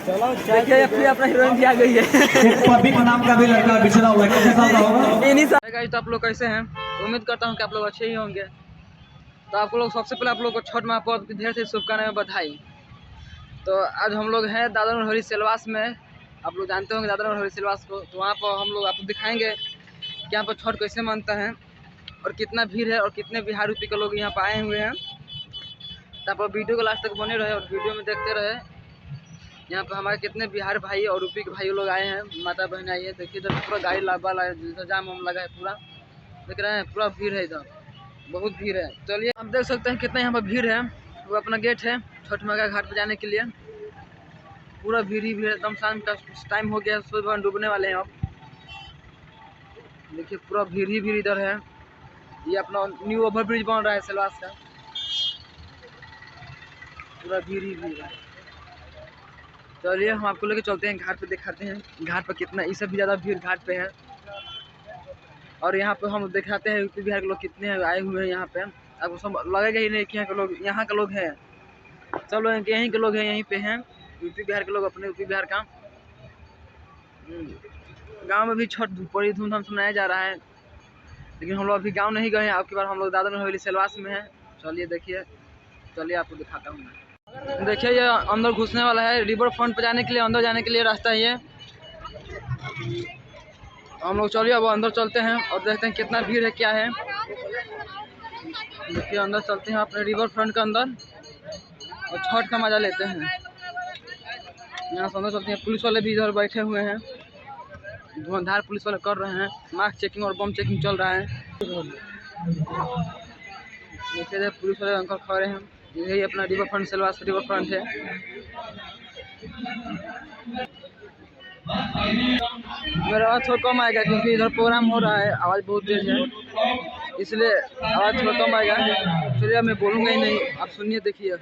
देखिए अपनी अपना हीरोइन भी आ गई है। पब्लिक नाम का भी लड़का बिछड़ा हुआ है, कैसे साल का होगा? इन्हीं सारे। तो आप लोग कैसे हैं? उम्मीद करता हूँ कि आप लोग अच्छे ही होंगे। तो आप लोग सबसे पहले आप लोग को छठ महापर्व की ढेर से शुभकामनाएं, बधाई। तो आज हम लोग हैं दादर नरहरी सिलवास में। आप लोग जानते होंगे दादर नरहरी सिलवास को। तो वहाँ पर हम लोग आपको दिखाएंगे कि यहाँ पर छठ कैसे मनता है और कितना भीड़ है और कितने बिहार यूपी के लोग यहाँ पर आए हुए हैं। तो आप वीडियो को लास्ट तक बने रहे और वीडियो में देखते रहे। यहाँ पर हमारे कितने बिहार भाई और यूपी के भाई लोग आए हैं, माता बहन आई है। देखिए इधर पूरा गाड़ी लाबा जाम वाम लगा है, पूरा देख रहे हैं, पूरा भीड़ है, इधर बहुत भीड़ है। चलिए आप देख सकते हैं कितना यहाँ पर भीड़ है। वो अपना गेट है छठ माता घाट पर जाने के लिए। पूरा भीड़ ही भीड़, एकदम शाम का टाइम हो गया, सूर्य भगवान डूबने वाले हैं अब। देखिए पूरा भीड़ ही भीड़ इधर है। ये अपना न्यू ओवर ब्रिज बन रहा है सिलवास का, पूरा भीड़ ही भीड़ है। चलिए हम आपको लेके चलते हैं घाट पे, दिखाते हैं घाट पर कितना, इससे भी ज़्यादा भीड़ घाट पे है। और यहाँ पे हम दिखाते हैं यूपी बिहार के लोग कितने आए हुए हैं यहाँ पे। आपको सब लगेगा ही नहीं कि यहाँ के लोग हैं। सब लोग यहीं के लोग हैं, यहीं पे हैं यूपी बिहार के लोग, अपने यूपी बिहार का। गांव में भी छठ बड़ी धूमधाम से मनाया जा रहा है, लेकिन हम लोग अभी गांव नहीं गए हैं। आपकी बार हम लोग दादर नरहरी सिलवास में हैं। चलिए देखिए, चलिए आपको दिखाता हूँ मैं। देखिए ये अंदर घुसने वाला है, रिवर फ्रंट पे जाने के लिए, अंदर जाने के लिए रास्ता है ये। हम लोग चलिए अब अंदर चलते हैं और देखते हैं कितना भीड़ है, क्या है। देखिए अंदर चलते हैं अपने रिवर फ्रंट के अंदर और छठ का मजा लेते हैं। यहाँ से अंदर चलते हैं। पुलिस वाले भी इधर बैठे हुए हैं, धुआंधार पुलिस वाले कर रहे हैं, मास्क चेकिंग और बम चेकिंग चल रहा है। देखिए पुलिस वाले अंकल खड़े हैं। यही अपना river front selvas river front है। मेरा आवाज़ थोड़ा कम आएगा क्योंकि इधर प्रोग्राम हो रहा है, आवाज़ बहुत तेज है, इसलिए आवाज़ थोड़ा कम आएगा। चलिए मैं बोलूँगा ही नहीं, आप सुनिए, देखिए।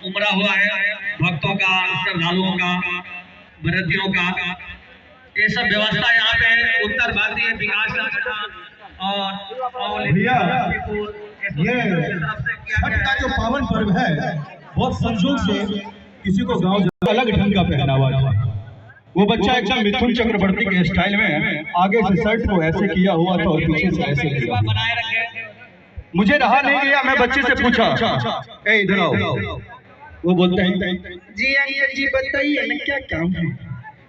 उमड़ा हुआ है भक्तों का, श्रद्धालुओं का, व्रतियों का। ये सब व्यवस्था यहाँ पे उत्तर भारतीय विकास और भैया ये छठ का जो पावन पर्व है, बहुत संजोग से किसी को गांव अलग ढंग का पहनावा था। वो बच्चा एकदम मिथुन चक्रवर्ती के स्टाइल में आगे से शर्ट को ऐसे किया हुआ था और पीछे से ऐसे किया। बनाए रखे। मुझे रहा नहीं गया, मैं बच्चे से पूछा, ए इधर आओ। वो बोलते हैं, जी अंकल जी बताइए ना क्या काम है।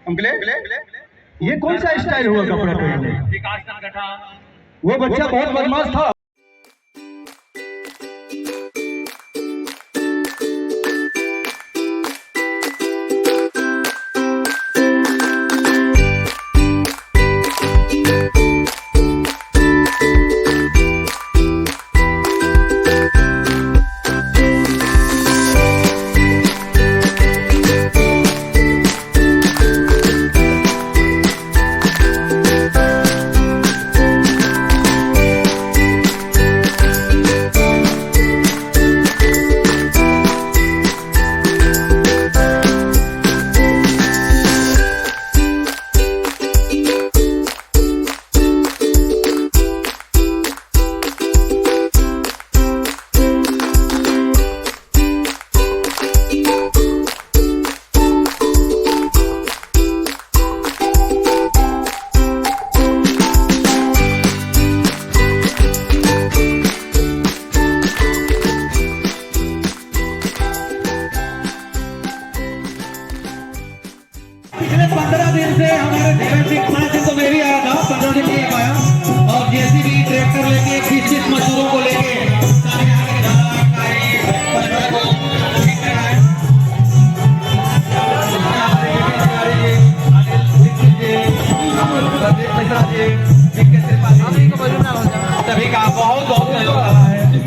अंकल ये कौन सा स्टाइल हुआ कपड़ा पहनने? विकास संगठन। वो बच्चा बहुत बदमाश था।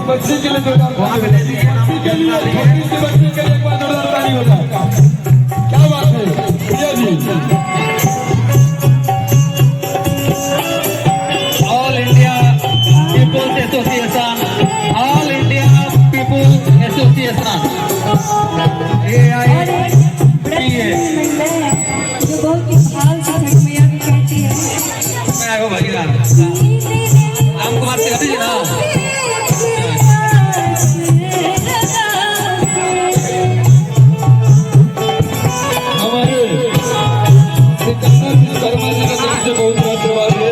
बच्चे के लिए जोरदार ताली हो जाए, बच्चे के लिए, छोटी सी बच्चे के लिए एक बार जोरदार ताली हो जाए। क्या बात है भैया ji. All India people's association, all India people's association AIPA जो बहुत ही भाव से छठ मैया की कहती है। मैं आगो भगीरा राम कुमार से कहते जी ना हमारे सिकंदर विश्वकर्मा जी की तरफ से बहुत आशीर्वाद है।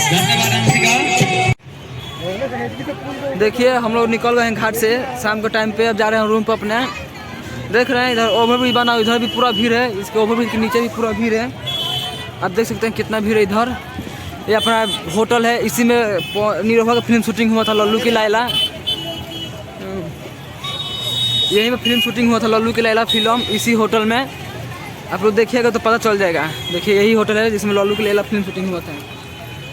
धन्यवाद अंशिका। देखिए हम लोग निकल गए हैं घाट से शाम के टाइम पे। अब जा रहे हैं रूम पर अपने। देख रहे हैं इधर ओवरब्रिज बना, इधर भी पूरा भीड़ है, इसके ओवरब्रिज के नीचे भी पूरा भीड़ है। आप देख सकते हैं कितना भीड़ है इधर। ये अपना होटल है, इसी में निरहुआ का फिल्म शूटिंग हुआ था, लल्लू की लैला। यहीं में फिल्म शूटिंग हुआ था, लल्लू की लैला फिल्म, इसी होटल में। आप लोग देखिएगा तो पता चल जाएगा। देखिए यही होटल है जिसमें लल्लू की लैला फिल्म शूटिंग हुआ था।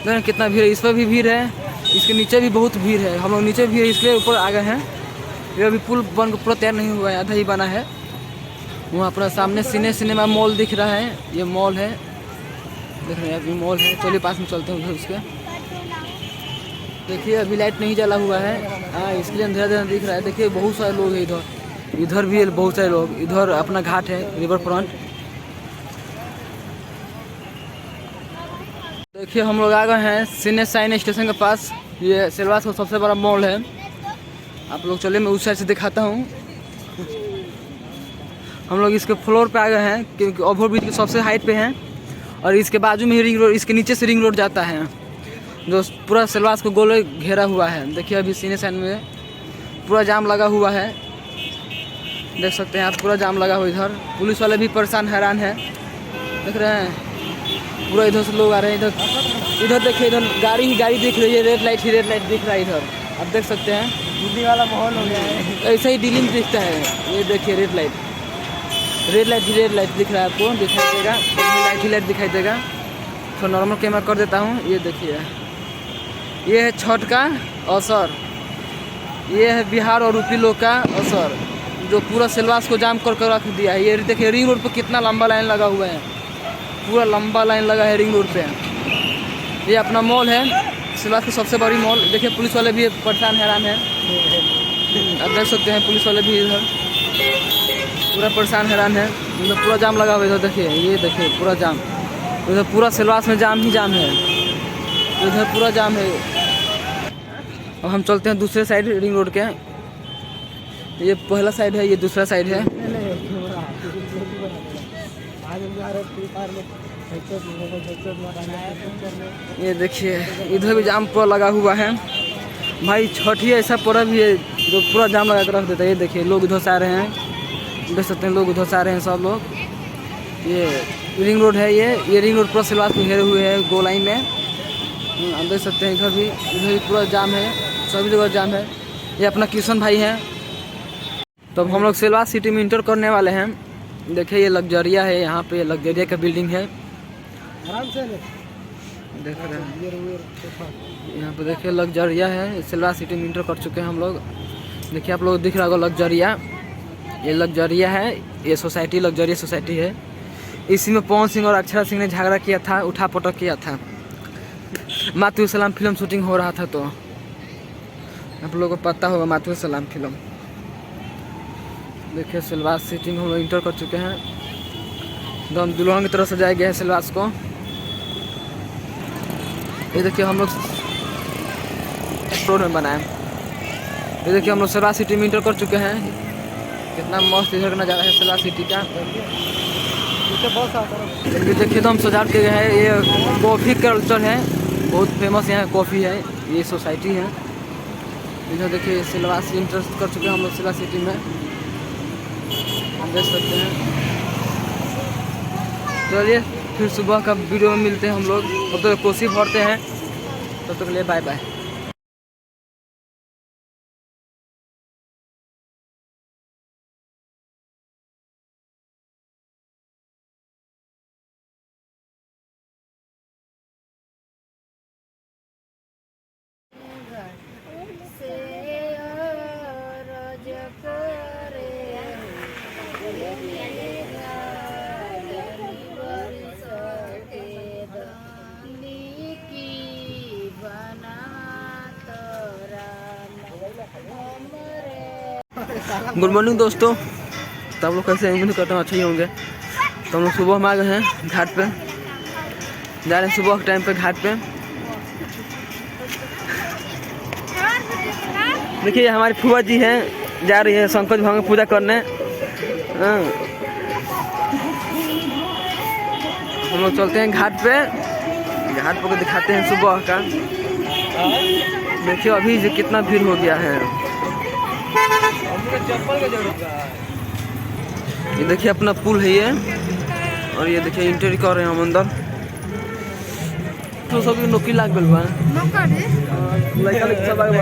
देखिए कितना भीड़ है, इस पर भी भीड़ है, इसके नीचे भी बहुत भीड़ है। हम लोग नीचे भीड़ है इसलिए ऊपर आ गए हैं। ये अभी पुल बन पूरा तैयार नहीं हुआ है, आधा ही बना है। वहाँ अपना सामने सिनेमा मॉल दिख रहा है, ये मॉल है, देख रहे हैं अभी मॉल है। चलिए पास में चलते हैं उधर उसके। देखिए अभी लाइट नहीं जला हुआ है, हाँ इसलिए अंधेरा अंधेरा दिख रहा है। देखिए बहुत सारे लोग हैं इधर, इधर भी है बहुत सारे लोग। इधर अपना घाट है, रिवर फ्रंट। देखिए हम लोग आ गए हैं सिने साइन स्टेशन के पास। ये सिलवास का सबसे बड़ा मॉल है। आप लोग चलिए मैं उस साइड से दिखाता हूँ। हम लोग इसके फ्लोर पे आ गए हैं क्योंकि ओवरब्रिज के सबसे हाइट पे हैं और इसके बाजू में ही रिंग रोड, इसके नीचे से रिंग रोड जाता है जो पूरा सिलवास को गोल घेरा हुआ है। देखिए अभी सीने साइन में पूरा जाम लगा हुआ है, देख सकते हैं आप, पूरा जाम लगा हुआ। इधर पुलिस वाले भी परेशान हैरान है, देख रहे हैं पूरा इधर से लोग आ रहे हैं। इधर देखिए, इधर गाड़ी ही गाड़ी दिख रही है, रेड लाइट ही रेड लाइट दिख रहा है इधर। आप देख सकते हैं दिल्ली वाला माहौल हो गया है, ऐसा ही दिल्ली में दिखता है। ये देखिए रेड लाइट दिख रहा है आपको, दिखाई देगा, लाइट ही लाइट दिखाई देगा। तो नॉर्मल कैमरा कर देता हूँ। ये देखिए ये है छठ का अवसर, ये है बिहार और यूपी लोग का अवसर जो पूरा सिलवास को जाम कर रख दिया है। ये देखिए रिंग रोड पर कितना लंबा लाइन लगा हुआ है, पूरा लंबा लाइन लगा है रिंग रोड पे। ये अपना मॉल है, सिलवास की सबसे बड़ी मॉल। देखिए पुलिस वाले भी परेशान हैरान है, आप देख सकते हैं पुलिस वाले भी इधर पूरा परेशान हैरान है। इधर पूरा जाम लगा हुआ है, इधर देखिए, ये देखिए पूरा जाम। इधर पूरा सिलवास में जाम ही जाम है, इधर पूरा जाम है। अब हम चलते हैं दूसरे साइड रिंग रोड के। ये पहला साइड है, ये दूसरा साइड है। ये देखिए इधर भी जाम पूरा लगा हुआ है। भाई छठ ही ऐसा पर्व है जो पूरा जाम लगा कर रख देता है। ये देखिए लोग उधर से आ रहे हैं, देख सकते हैं लोग उधर से आ रहे हैं सब लोग। ये रिंग रोड है, ये रिंग रोड पूरा सिलवास में घेरे हुए है गोल लाइन में। आप देख सकते हैं इधर भी पूरा जाम है, सभी जगह जाम है। ये अपना किशन भाई हैं। तो हम लोग सिलवास सिटी में इंटर करने वाले हैं। देखिए ये लग्जरिया है, यहाँ पे लग्जरिया का बिल्डिंग है, आराम से देख रहे हैं। यहाँ पे देखिए लग्जरिया है, सिलवास सिटी में इंटर कर चुके हैं हम लोग। देखिए आप लोग दिख रहा होगा लग्जरिया, ये लग्जरिया है, ये सोसाइटी लग्जरिया सोसाइटी है। इसी में पवन सिंह और अक्षरा सिंह ने झगड़ा किया था, उठा पटक किया था। मातू सलाम फिल्म शूटिंग हो रहा था, तो आप लोगों को पता होगा मातू सलाम फिल्म। देखिए सिलवास सिटी में हम लोग इंटर कर चुके हैं। एकदम दुल्हन की तरह सजाया गया है सिलवास को। ये देखिए हम लोग रोड में बनाए। ये देखिए हम लोग सिलवास सिटी में इंटर कर चुके हैं। कितना मस्त इधर का नज़ारा है सिलवास सिटी का। ये देखिए तो हम सजावट के गए हैं। ये कॉफ़ी कल्चर है, बहुत फेमस यहाँ कॉफ़ी है, ये सोसाइटी है। इधर देखिए सिलवास इंटर कर चुके हैं हम लोग सिलवास सिटी में, हम देख सकते हैं। चलिए फिर सुबह का वीडियो में मिलते हैं हम लोग। अब तो कोसी भरते हैं, तब तक के लिए बाय बाय। गुड मॉर्निंग दोस्तों। तो आप लोग कैसे उम्मीद करता हूँ अच्छे ही होंगे। तो हम लोग सुबह में आ गए हैं घाट पे, जा रहे हैं सुबह के टाइम पे घाट पे। देखिए हमारी फुआ जी हैं, जा रही है शंकर भगवान की पूजा करने। हम लोग चलते हैं घाट पे, घाट पे दिखाते हैं सुबह का। देखिए अभी से कितना भीड़ हो गया है। ये देखिए अपना पुल है ये, और ये देखिए इंटर कर रहे हैं हम अंदर। तो सब नौकरी लाग गल बा लड़का लड़की सब आगे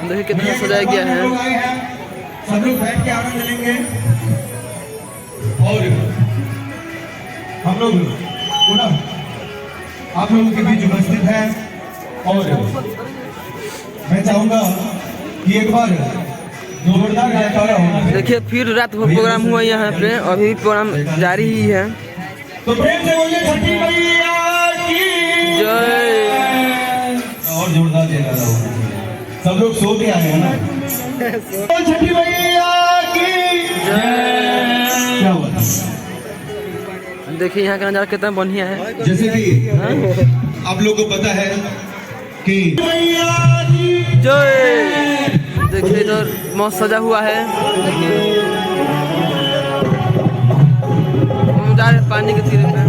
देखिए कितना सजाया गया है। सब लोग बैठ के आनंद लेंगे और हम लोग पुनः आप लोगों के बीच उपस्थित हैं। और मैं चाहूंगा कि एक बार जोरदार जयकारा हो। देखिए फिर रात भर प्रोग्राम हुआ यहाँ पे, अभी प्रोग्राम जारी ही है। तो प्रेम से बोलिए छठी मैया की जय। और जोरदार जयकारा हो। सब लोग सो के आए हैं ना। छठी मैया की जय। क्या हुआ? देखिए यहाँ का नजारा कितना बढ़िया है। जैसे कि आप लोगों को पता है कि जय। देखिए इधर मस्त सजा हुआ है। हम जा रहे हैं पानी के तीरे पे।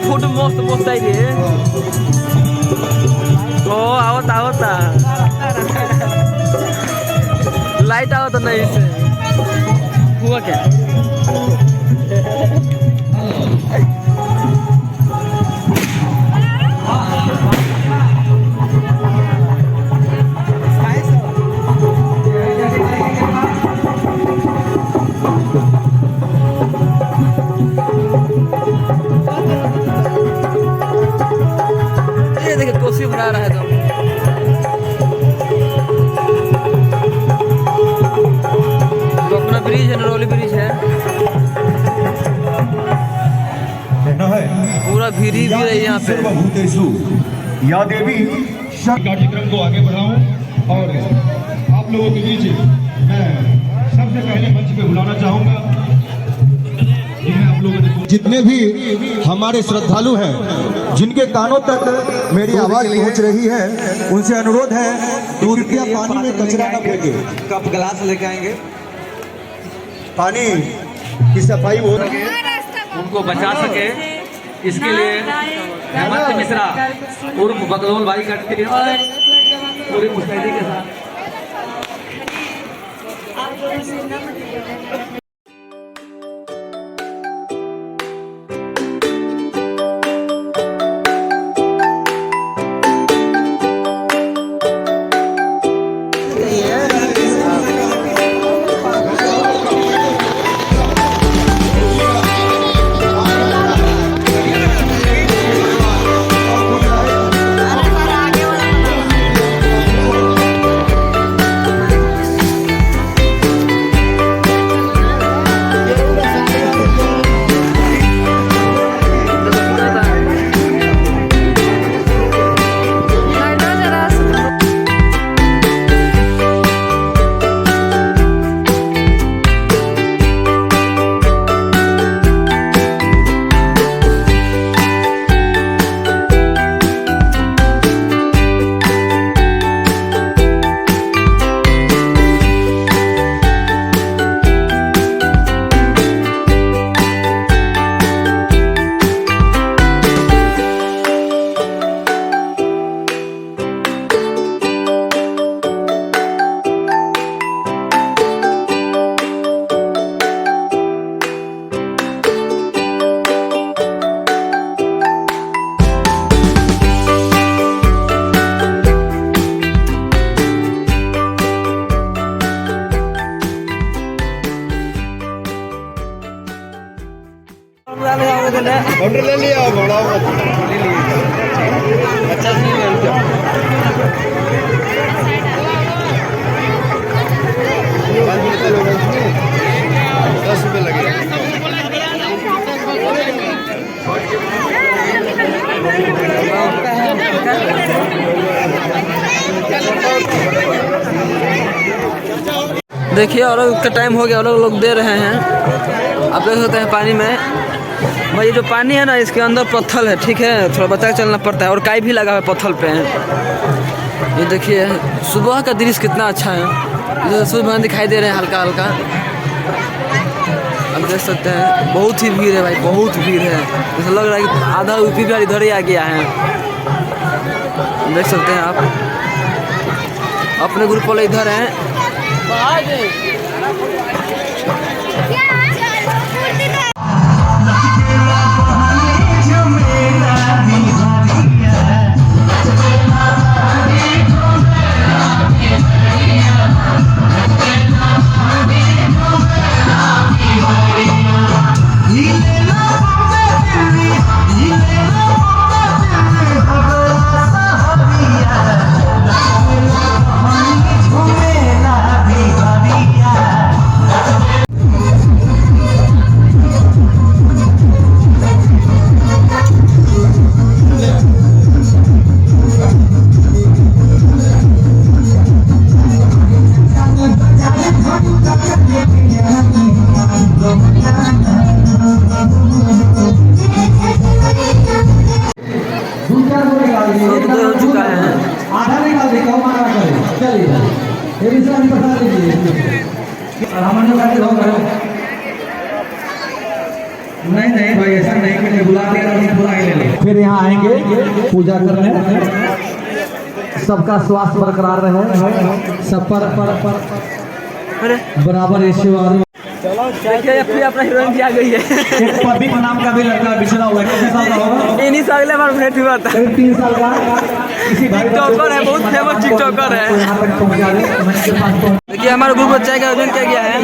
फोटो मस्त मस्त आई रे। ओ आवता आवता लाइट आवता नहीं से हुआ क्या? देखिए कोसी भरा रहा है। तो अपना ब्रिज है, नरौली ब्रिज है, पूरा भीड़ ही भीड़ है यहाँ पे। या देवी कार्यक्रम को आगे बढ़ाऊं और आप लोगों के बीच मैं सबसे पहले मंच पे बुलाना चाहूंगा जितने भी हमारे श्रद्धालु हैं, जिनके कानों तक मेरी आवाज पहुंच रही है, उनसे अनुरोध है कि कृपया पानी में कचरा न फेंके। कप गिलास लेके आएंगे, पानी की सफाई हो सके, उनको बचा सके, इसके लिए हेमंत मिश्रा उर्फ बकलोल भाई का पूरी मुस्तैदी के साथ ले लिया बड़ा अच्छा ₹10 लगे। देखिए और लोग का टाइम हो गया, और लोग दे रहे हैं। आप देख सकते हैं पानी में भाई, ये जो पानी है ना इसके अंदर पत्थर है, ठीक है, थोड़ा बचा के चलना पड़ता है, और काई भी लगा हुआ है पत्थर पे। ये देखिए सुबह का दृश्य कितना अच्छा है, जैसे सूर्य भगवान दिखाई दे रहे हैं हल्का हल्का। आप देख सकते हैं बहुत ही भीड़ है भाई, बहुत भीड़ है, जैसे लग रहा है कि आधा यूपी बिहार इधर ही आ गया है। देख सकते हैं आप, अपने ग्रुप वाले इधर हैं। हो चुका है। आधा निकाल दे कम मारा करे चलिए ये भी सब बता दीजिए सामान्य का हो करो। नहीं भाई ऐसा नहीं मैंने बुला लिया तो बुला के ले। फिर यहाँ आएंगे पूजा करने, सबका स्वास्थ्य बरकरार रहे, सब पर बराबर ईश्वर। देखिए फिर अपना हीरोइन भी आ गई है। एक प्रदीप नाम का भी लड़का बिछड़ा हुआ है, कितने साल का होगा? इन्हीं से अगले बार भेंट हुआ था। 3 साल का किसी भाई टिकटॉकर है, बहुत फेमस टिकटॉकर है। यहाँ पर पहुँचा दे मंच के पास पहुँच। देखिए हमारे ग्रुप में चाय का आयोजन किया गया है।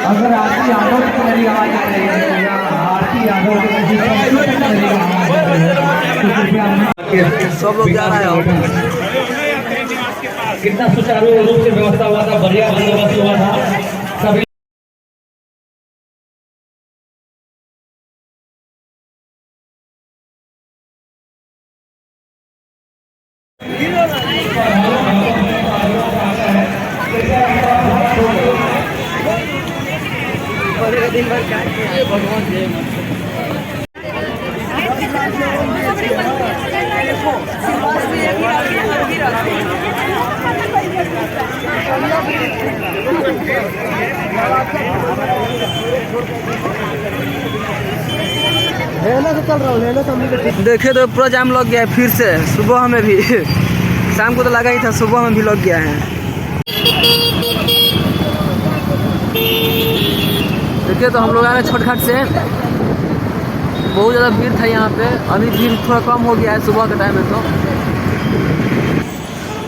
अगर आरती यादव की मेरी आवाज आ रही है या आरती यादव की मेरी आवाज आ रही है, सब लोग जा रहे हैं। कितना सुचारू रूप से व्यवस्था हुआ था, बढ़िया बंदोबस्त हुआ था सभी। देखे तो पूरा जाम लग गया है फिर से, सुबह में भी। शाम को तो लगा ही था, सुबह में भी लग गया है। देखिए तो हम लोग आए छोटघाट से, बहुत ज़्यादा भीड़ था यहाँ पे, अभी भीड़ थोड़ा कम हो गया है सुबह के टाइम में।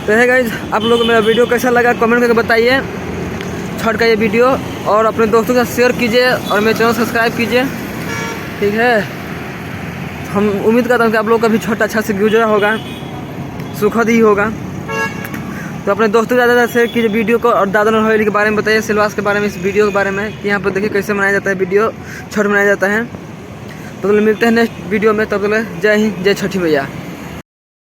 तो है गाइस, आप लोगों को मेरा वीडियो कैसा लगा कमेंट करके बताइए, छठ का ये वीडियो, और अपने दोस्तों के साथ शेयर कीजिए और मेरे चैनल सब्सक्राइब कीजिए, ठीक है। हम उम्मीद करता हूँ कि आप लोग का भी छठ अच्छा से गुजरा होगा, सुखद ही होगा। तो अपने दोस्तों को ज़्यादा शेयर कीजिए वीडियो को, और दादन और हवेली के बारे में बताइए, सिलवास के बारे में, इस वीडियो के बारे में कि यहाँ पर देखिए कैसे मनाया जाता है वीडियो, छठ मनाया जाता है। तो मिलते हैं नेक्स्ट वीडियो में, तब तक जय हिंद, जय छठी मैया।